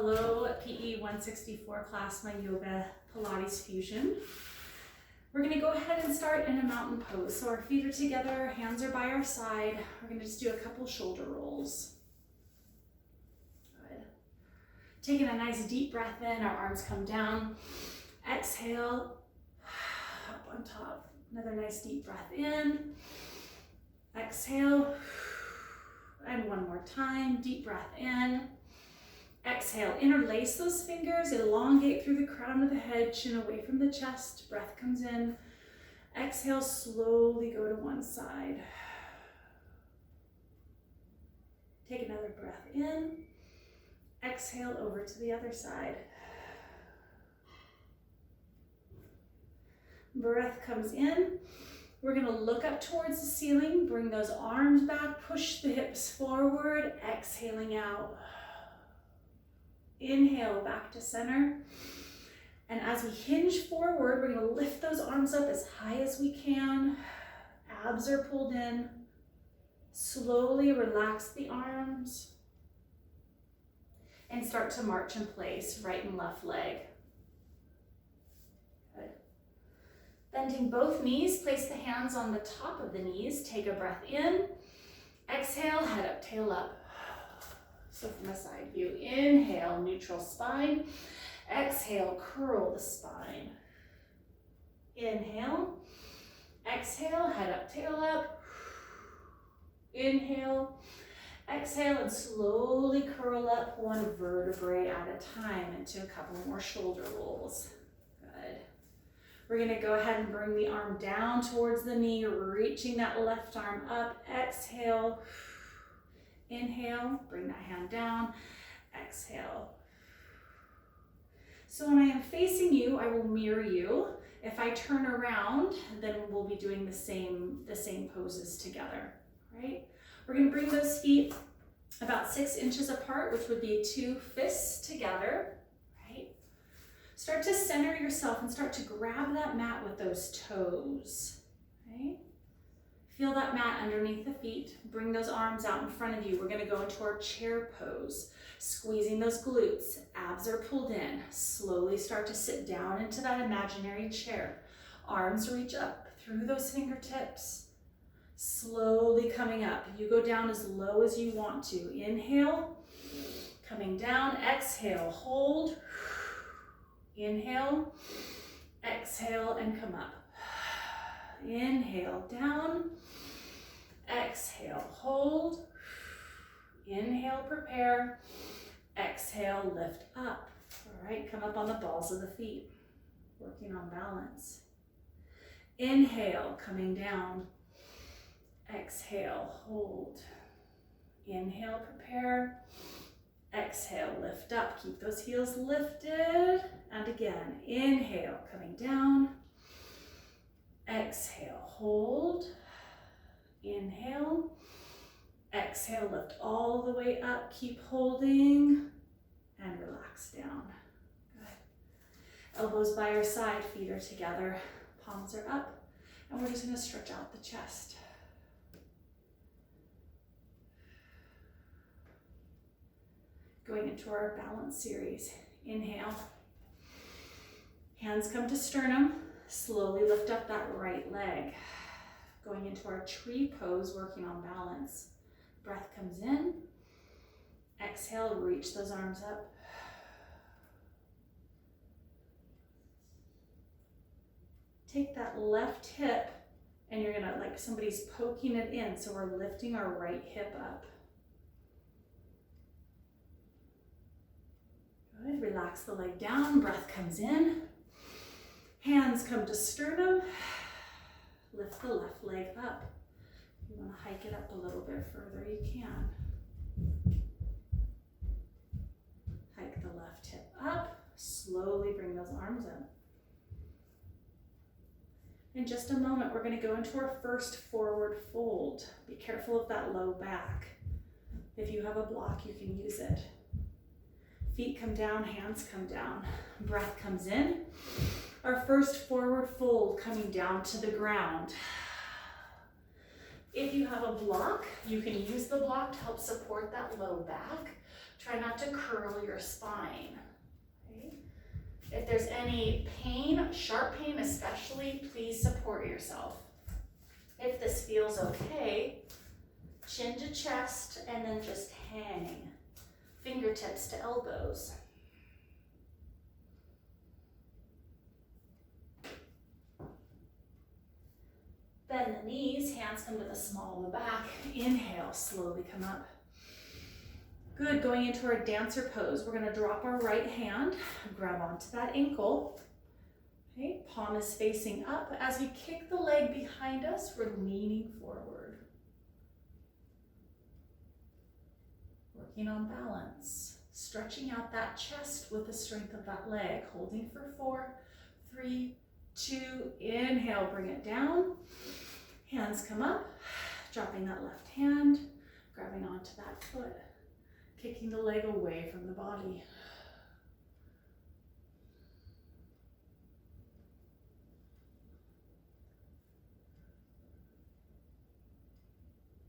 Hello, PE 164 class, my yoga Pilates fusion. We're going to go ahead and start in a mountain pose. So our feet are together, hands are by our side. We're going to just do a couple shoulder rolls. Good. Taking a nice deep breath in, our arms come down. Exhale, up on top. Another nice deep breath in. Exhale, and one more time, deep breath in. Exhale, interlace those fingers, elongate through the crown of the head, chin away from the chest, breath comes in. Exhale, slowly go to one side. Take another breath in. Exhale, over to the other side. Breath comes in. We're going to look up towards the ceiling, bring those arms back, push the hips forward, exhaling out. Inhale, back to center. And as we hinge forward, we're going to lift those arms up as high as we can. Abs are pulled in. Slowly relax the arms. And start to march in place, right and left leg. Good. Bending both knees, place the hands on the top of the knees. Take a breath in. Exhale, head up, tail up. So from a side view, inhale, neutral spine. Exhale, curl the spine. Inhale. Exhale, head up, tail up. Inhale. Exhale, and slowly curl up one vertebrae at a time into a couple more shoulder rolls. Good. We're going to go ahead and bring the arm down towards the knee, reaching that left arm up. Exhale. Inhale, bring that hand down, exhale. So when I am facing you, I will mirror you. If I turn around, then we'll be doing the same poses together, right? We're gonna bring those feet about 6 inches apart, which would be 2 fists together, right? Start to center yourself and start to grab that mat with those toes, right? Feel that mat underneath the feet. Bring those arms out in front of you. We're gonna go into our chair pose. Squeezing those glutes, abs are pulled in. Slowly start to sit down into that imaginary chair. Arms reach up through those fingertips. Slowly coming up. You go down as low as you want to. Inhale, coming down. Exhale, hold. Inhale, exhale, and come up. Inhale, down. Exhale, hold. Inhale, prepare. Exhale, lift up. All right, come up on the balls of the feet. Working on balance. Inhale, coming down. Exhale, hold. Inhale, prepare. Exhale, lift up. Keep those heels lifted. And again, inhale, coming down. Exhale, hold. Inhale. Exhale, lift all the way up. Keep holding and relax down. Good. Elbows by your side, feet are together, palms are up, and we're just going to stretch out the chest. Going into our balance series. Inhale. Hands come to sternum. Slowly lift up that right leg. Going into our tree pose, working on balance. Breath comes in. Exhale, reach those arms up. Take that left hip and you're gonna, like somebody's poking it in, so we're lifting our right hip up. Good, relax the leg down, breath comes in. Hands come to sternum. Lift the left leg up. If you want to hike it up a little bit further, you can. Hike the left hip up. Slowly bring those arms in. In just a moment, we're going to go into our first forward fold. Be careful of that low back. If you have a block, you can use it. Feet come down, hands come down. Breath comes in. Our first forward fold coming down to the ground. If you have a block, you can use the block to help support that low back. Try not to curl your spine. Okay? If there's any pain, sharp pain especially, please support yourself. If this feels okay, chin to chest and then just hang. Fingertips to elbows. Bend the knees, hands come to the small of the back. Inhale, slowly come up. Good, going into our dancer pose. We're gonna drop our right hand, grab onto that ankle. Okay, palm is facing up. As we kick the leg behind us, we're leaning forward. Working on balance. Stretching out that chest with the strength of that leg. Holding for 4, 3, 2, inhale, bring it down. Hands come up, dropping that left hand, grabbing onto that foot, kicking the leg away from the body.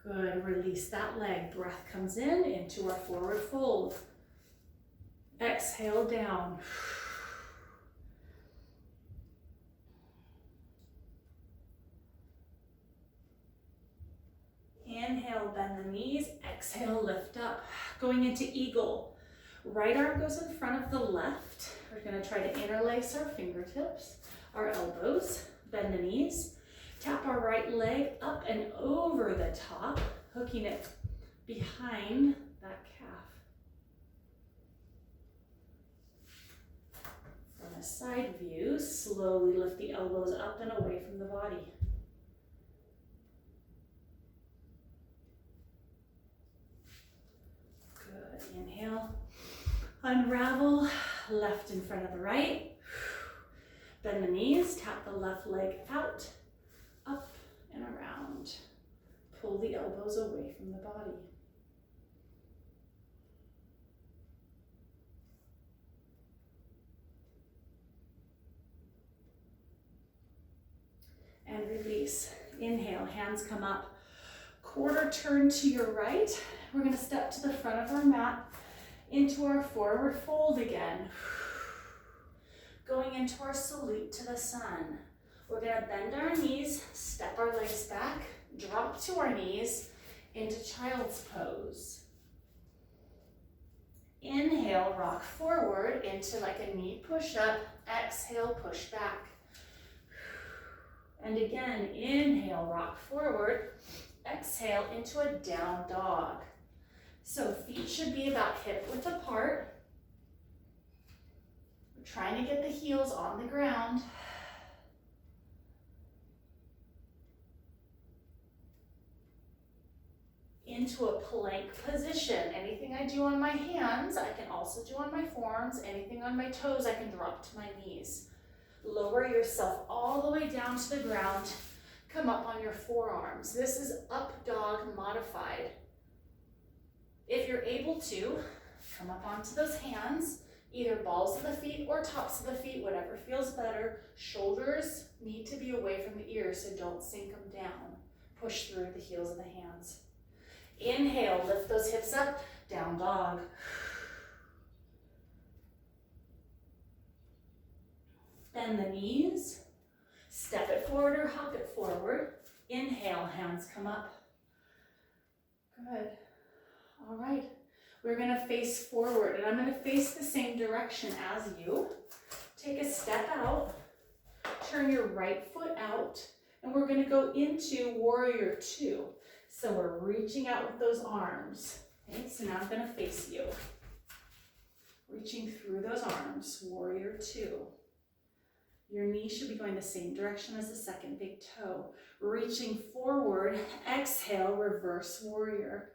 Good, release that leg. Breath comes in into our forward fold. Exhale down. Inhale, bend the knees. Exhale, lift up. Going into eagle. Right arm goes in front of the left. We're going to try to interlace our fingertips, our elbows, bend the knees. Tap our right leg up and over the top, hooking it behind that calf. From a side view, slowly lift the elbows up and away from the body. Good, inhale. Unravel, left in front of the right. Bend the knees, tap the left leg out. Up and around. Pull the elbows away from the body. And release. Inhale, hands come up. Quarter turn to your right. We're going to step to the front of our mat into our forward fold again. Going into our salute to the sun. We're going to bend our knees, step our legs back, drop to our knees into child's pose. Inhale, rock forward into like a knee push-up. Exhale, push back. And again, inhale, rock forward. Exhale into a down dog. So feet should be about hip width apart. We're trying to get the heels on the ground. Into a plank position. Anything I do on my hands, I can also do on my forearms. Anything on my toes, I can drop to my knees. Lower yourself all the way down to the ground. Come up on your forearms. This is up dog modified. If you're able to, come up onto those hands, either balls of the feet or tops of the feet, whatever feels better. Shoulders need to be away from the ears, so don't sink them down. Push through the heels of the hands. Inhale, lift those hips up, down dog. Bend the knees, step it forward or hop it forward. Inhale, hands come up. Good. All right, we're gonna face forward, and I'm gonna face the same direction as you. Take a step out, turn your right foot out, and we're gonna go into warrior 2. So we're reaching out with those arms. Okay, so now I'm gonna face you. Reaching through those arms, warrior 2. Your knee should be going the same direction as the second big toe. Reaching forward, exhale, reverse warrior.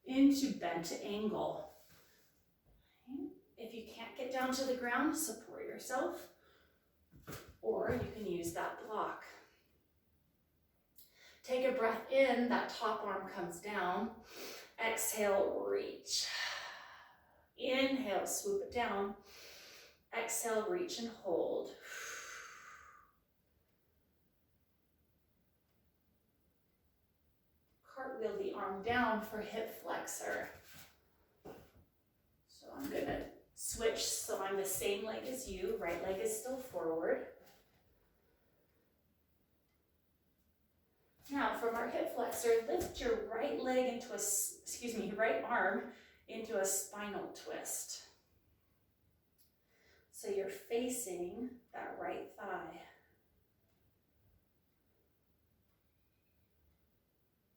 Into bent to angle. Okay. If you can't get down to the ground, support yourself, or you can use that block. Take a breath in, that top arm comes down. Exhale, reach. Inhale, swoop it down. Exhale, reach and hold. cartwheel the arm down for hip flexor. So I'm gonna switch so I'm the same leg as you. Right leg is still forward. Now from our hip flexor, lift your right leg into a, right arm into a spinal twist. So you're facing that right thigh.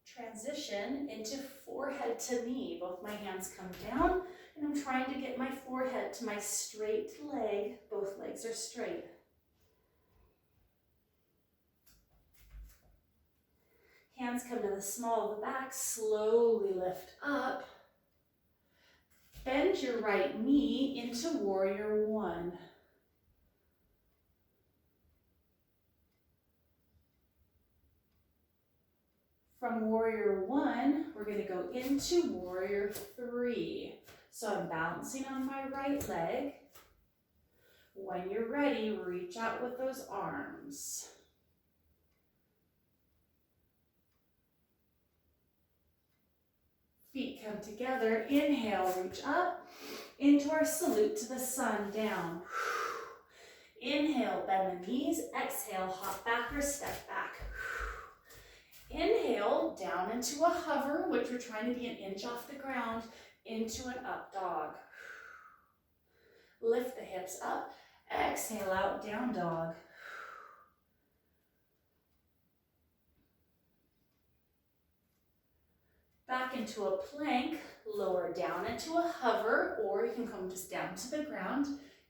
Transition into forehead to knee. Both my hands come down, and I'm trying to get my forehead to my straight leg. Both legs are straight. Hands come to the small of the back, slowly lift up. Bend your right knee into warrior one. From warrior one, we're going to go into warrior three. So I'm balancing on my right leg. When you're ready, reach out with those arms. Feet come together. Inhale, reach up into our salute to the sun, down. Inhale, bend the knees. Exhale, hop back or step back. Inhale, down into a hover, which we're trying to be an inch off the ground, into an up dog. Lift the hips up. Exhale out, down dog. Back into a plank, lower down into a hover, or you can come just down to the ground,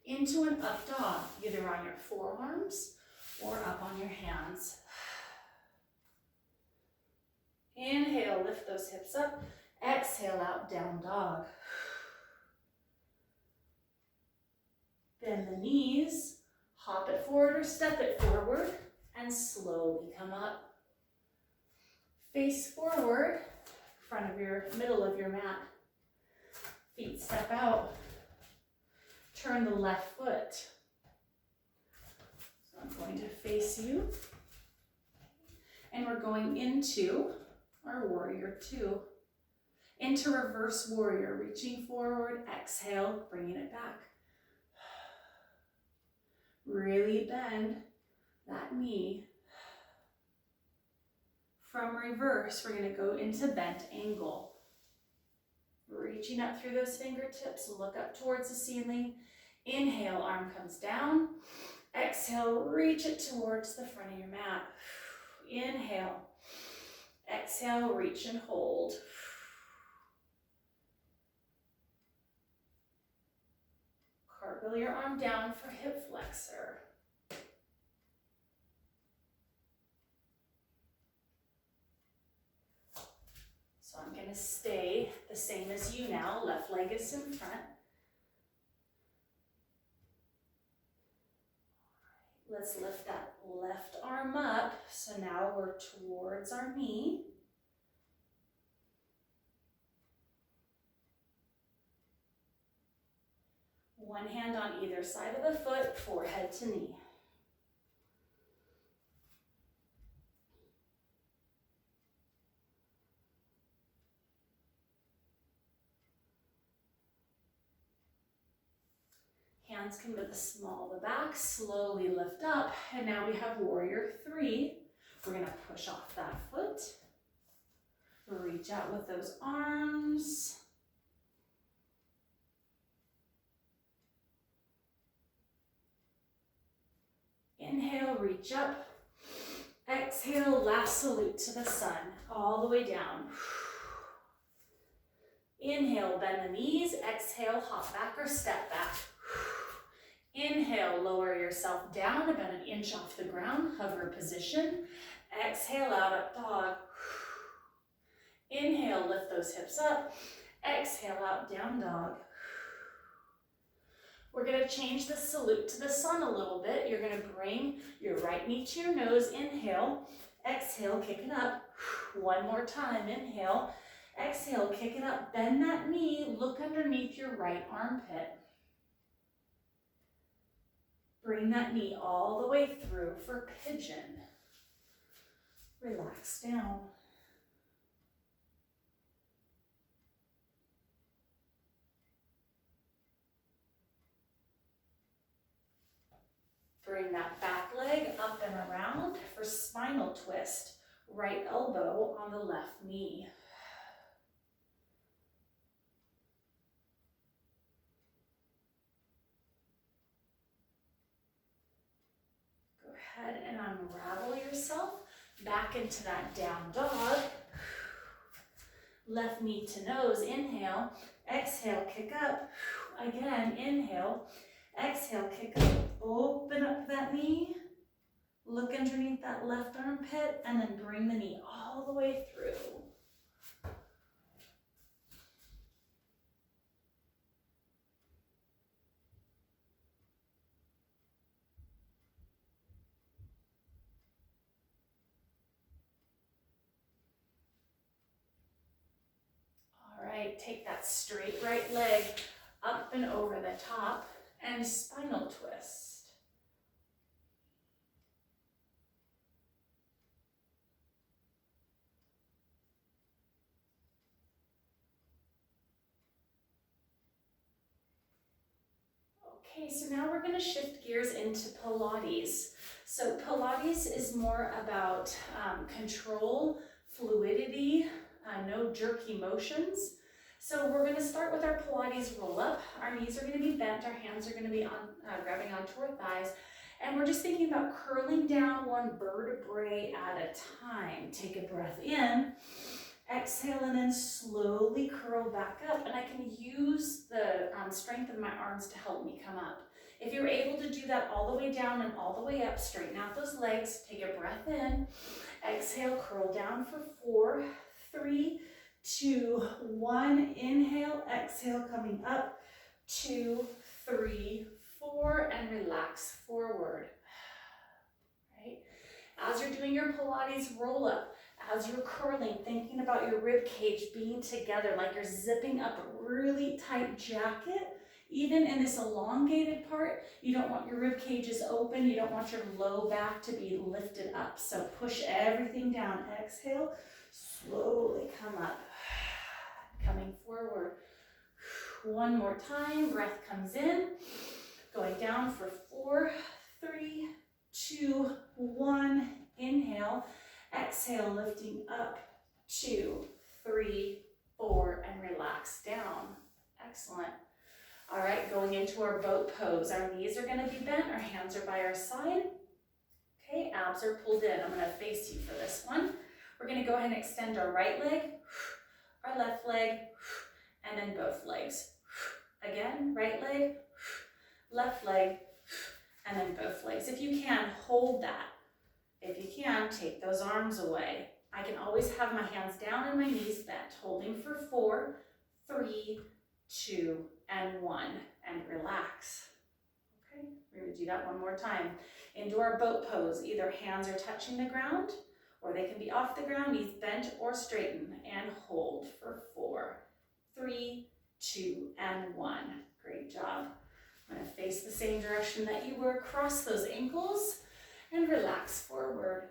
into an up dog, either on your forearms or up on your hands. Inhale, lift those hips up. Exhale out, down dog. Bend the knees, hop it forward or step it forward, and slowly come up. Face forward, middle of your mat. Feet step out. Turn the left foot. So I'm going to face you. And we're going into our warrior two. Into reverse warrior, reaching forward, exhale, bringing it back. Really bend that knee. From reverse, we're going to go into bent angle. Reaching up through those fingertips, look up towards the ceiling. Inhale, arm comes down. Exhale, reach it towards the front of your mat. Inhale. Exhale, reach and hold. Cartwheel your arm down for hip flexor. So I'm going to stay the same as you now. Left leg is in front. Let's lift that left arm up. So now we're towards our knee. One hand on either side of the foot, forehead to knee. Hands come to the small of the back, slowly lift up, and now we have warrior three. We're going to push off that foot. Reach out with those arms. Inhale, reach up. Exhale, last salute to the sun, all the way down. Inhale, bend the knees. Exhale, hop back or step back. Inhale, lower yourself down about an inch off the ground, hover position. Exhale, out, up dog. Inhale, lift those hips up. Exhale, out, down dog. We're going to change the salute to the sun a little bit. You're going to bring your right knee to your nose. Inhale. Exhale, kick it up. One more time. Inhale. Exhale, kick it up. Bend that knee. Look underneath your right armpit. Bring that knee all the way through for pigeon. Relax down. Bring that back leg up and around for spinal twist. Right elbow on the left knee. Go ahead and unravel yourself back into that down dog. Left knee to nose, inhale. Exhale, kick up. Again, inhale. Exhale, kick up. Open up that knee. Look underneath that left armpit and then bring the knee all the way through. All right, take that straight right leg up and over the top and spinal twist. Okay, so now we're going to shift gears into Pilates. So Pilates is more about control, fluidity, no jerky motions. So we're going to start with our Pilates roll up. Our knees are going to be bent, our hands are going to be on, grabbing onto our thighs. And we're just thinking about curling down one vertebrae at a time. Take a breath in. Exhale and then slowly curl back up, and I can use the strength of my arms to help me come up. If you're able to do that all the way down and all the way up, straighten out those legs, take a breath in, exhale, curl down for 4, 3, 2, 1, inhale, exhale, coming up, 2, 3, 4, and relax forward. Right? As you're doing your Pilates roll up, as you're curling, thinking about your rib cage being together, like you're zipping up a really tight jacket. Even in this elongated part, you don't want your rib cages open. You don't want your low back to be lifted up. So push everything down. Exhale, slowly come up, coming forward. One more time, breath comes in, going down for 4, 3, 2, 1, inhale. Exhale, lifting up, 2, 3, 4, and relax down. Excellent. All right, going into our boat pose. Our knees are going to be bent, our hands are by our side. Okay, abs are pulled in. I'm going to face you for this one. We're going to go ahead and extend our right leg, our left leg, and then both legs. Again, right leg, left leg, and then both legs. If you can, hold that. If you can, take those arms away. I can always have my hands down and my knees bent, holding for 4, 3, 2, and 1, and relax. Okay, we're going to do that one more time. Into our boat pose, either hands are touching the ground, or they can be off the ground, knees bent or straighten, and hold for 4, 3, 2, and 1. Great job. I'm going to face the same direction that you were, cross those ankles, and relax forward.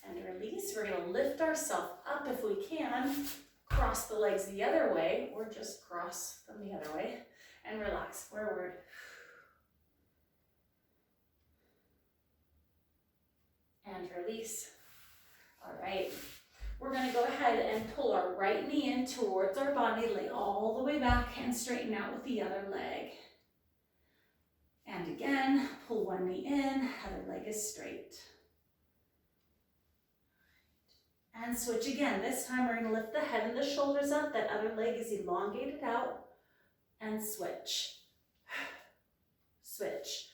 And release. We're going to lift ourselves up if we can. Cross the legs the other way, or just cross them the other way, and relax forward. And release. All right. We're going to go ahead and pull our right knee in towards our body, lay all the way back, and straighten out with the other leg. And again, pull one knee in, other leg is straight. And switch again. This time we're going to lift the head and the shoulders up, that other leg is elongated out, and switch. Switch.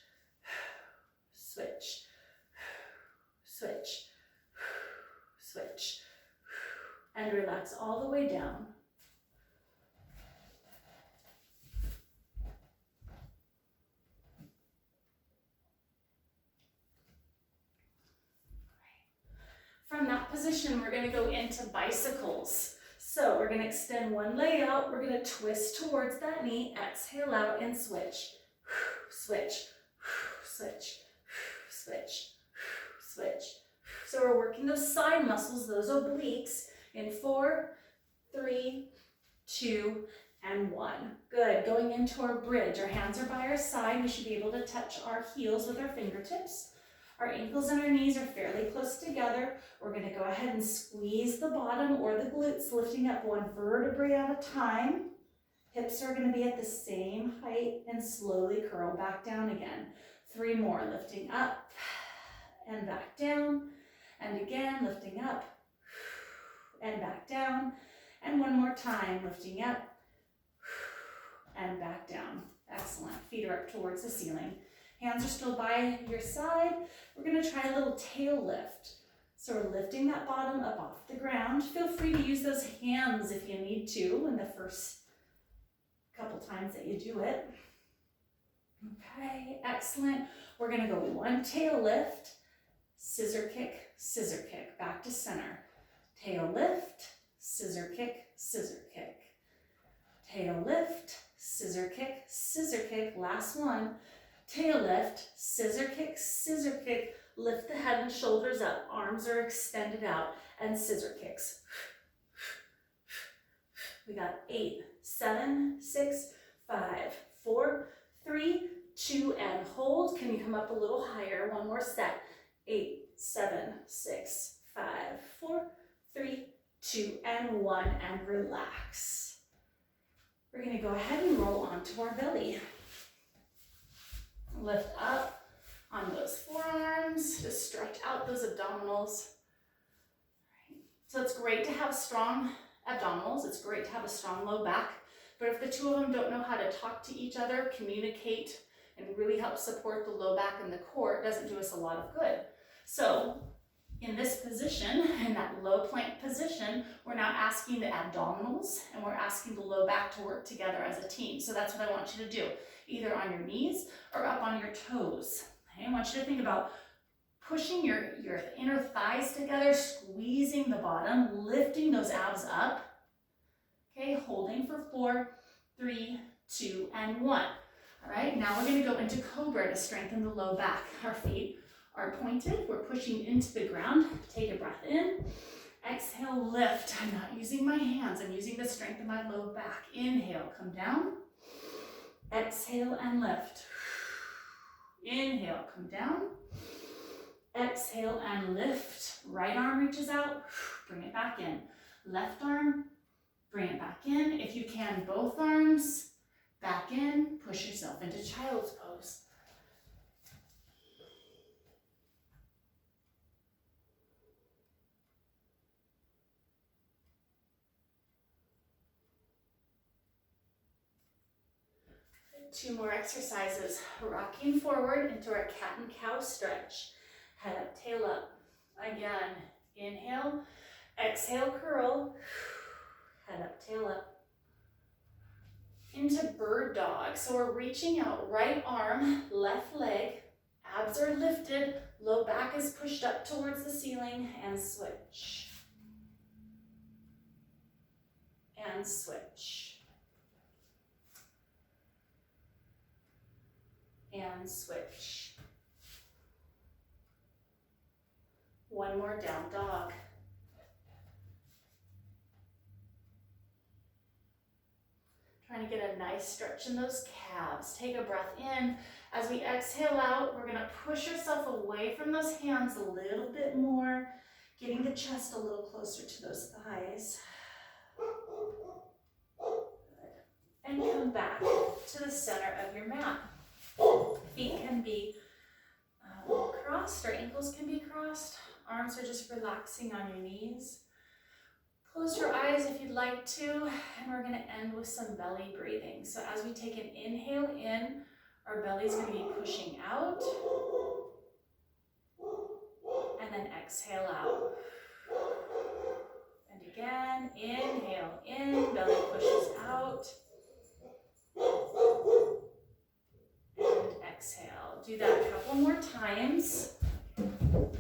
Switch. Switch. Switch. And relax all the way down. From that position, we're going to go into bicycles. So we're going to extend one leg out. We're going to twist towards that knee. Exhale out and switch. Switch. Switch. Switch. Switch. So we're working those side muscles, those obliques, in 4, 3, 2, and 1. Good. Going into our bridge. Our hands are by our side. We should be able to touch our heels with our fingertips. Our ankles and our knees are fairly close together. We're going to go ahead and squeeze the bottom or the glutes, lifting up one vertebrae at a time. Hips are going to be at the same height and slowly curl back down again. 3 more, lifting up and back down. And again, lifting up and back down. And one more time, lifting up and back down. Excellent. Feet are up towards the ceiling. Hands are still by your side. We're going to try a little tail lift. So we're lifting that bottom up off the ground. Feel free to use those hands if you need to in the first couple times that you do it. Okay, excellent. We're going to go 1 tail lift, scissor kick, back to center. Tail lift, scissor kick, tail lift, scissor kick, last one. Tail lift, scissor kick, lift the head and shoulders up, arms are extended out, and scissor kicks. We got 8, 7, 6, 5, 4, 3, 2, and hold. Can you come up a little higher? One more set. 8, 7, 6, 5, 4, 3, 2, and 1, and relax. We're going to go ahead and roll onto our belly. Lift up on those forearms, just stretch out those abdominals. Right. So it's great to have strong abdominals, it's great to have a strong low back, but if the two of them don't know how to talk to each other, communicate, and really help support the low back and the core, it doesn't do us a lot of good. So in this position, in that low plank position, we're now asking the abdominals and we're asking the low back to work together as a team. So that's what I want you to do, either on your knees or up on your toes. Okay? I want you to think about pushing your inner thighs together, squeezing the bottom, lifting those abs up. Okay, holding for 4, 3, 2, and 1. All right, now we're going to go into cobra to strengthen the low back. Our feet are pointed. We're pushing into the ground. Take a breath in. Exhale, lift. I'm not using my hands. I'm using the strength of my low back. Inhale, come down. Exhale and lift. Inhale, come down. Exhale and lift. Right arm reaches out. Bring it back in. Left arm, bring it back in. If you can, both arms back in. Push yourself into child's pose. Two more exercises. Rocking forward into our cat and cow stretch. Head up, tail up. Again, inhale, exhale, curl. Head up, tail up. Into bird dog. So we're reaching out, right arm, left leg. Abs are lifted, low back is pushed up towards the ceiling, and switch. And switch. And switch. One more, down dog. Trying to get a nice stretch in those calves. Take a breath in. As we exhale out, we're going to push yourself away from those hands a little bit more, getting the chest a little closer to those thighs. And come back to the center of your mat. Feet can be crossed, or ankles can be crossed. Arms are just relaxing on your knees. Close your eyes if you'd like to, and we're going to end with some belly breathing. So as we take an inhale in, our belly's going to be pushing out, and then exhale out.